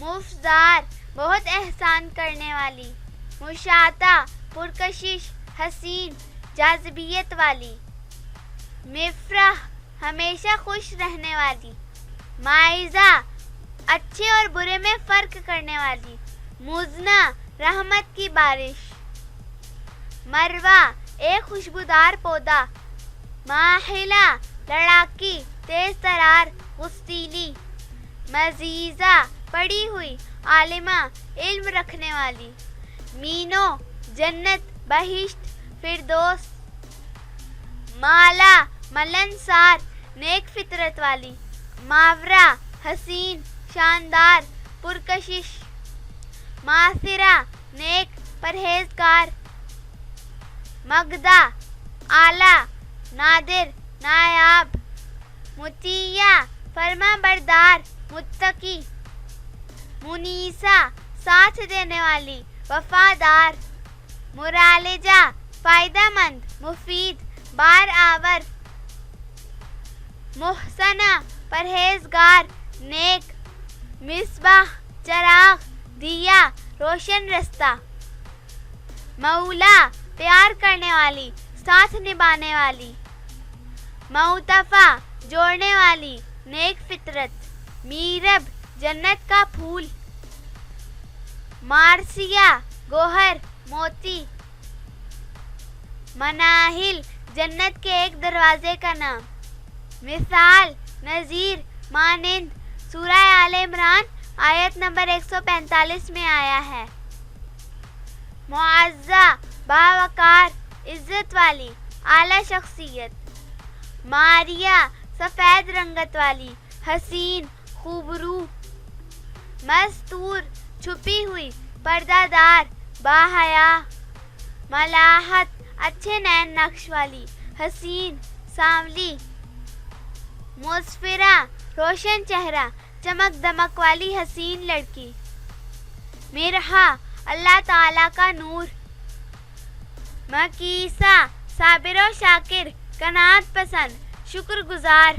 مفزار بہت احسان کرنے والی، مشاطہ پرکشش حسین جاذبیت والی، مفرح ہمیشہ خوش رہنے والی، مائزہ اچھے اور برے میں فرق کرنے والی، مزنہ رحمت کی بارش، مروہ ایک خوشبودار پودا، ماحلہ لڑاکی تیز ترار غسیلی، مزیزہ پڑھی ہوئی عالمہ علم رکھنے والی، مینو جنت بہشت فردوس، مالا ملنسار نیک فطرت والی، ماورا حسین شاندار پرکشش، ماثرہ نیک پرہیزگار، مگدہ اعلیٰ نادر نایاب، مطیع فرما بردار متقی، منیسہ ساتھ دینے والی وفادار، مرالجہ فائدہ مند مفید بار آور، محسنہ پرہیزگار نیک، مصباح چراغ دیا روشن رستہ، مولا پیار کرنے والی ساتھ نبھانے والی، معطفہ جوڑنے والی نیک فطرت، میرب جنت کا پھول، مارسیہ گوہر موتی، مناہل جنت کے ایک دروازے کا نام، مثال نظیر مانند سورہ آل عمران آیت نمبر 145 میں آیا ہے، معزہ باوقار عزت والی اعلیٰ شخصیت، ماریہ سفید رنگت والی حسین خوبرو، مستور چھپی ہوئی پردہ دار باحیا، ملاحت اچھے نین نقش والی حسین سانولی، مسفرہ روشن چہرہ چمک دمک والی حسین لڑکی، مرحا اللہ تعالیٰ کا نور، مکیسہ صابر و شاکر قناعت پسند شکر گزار،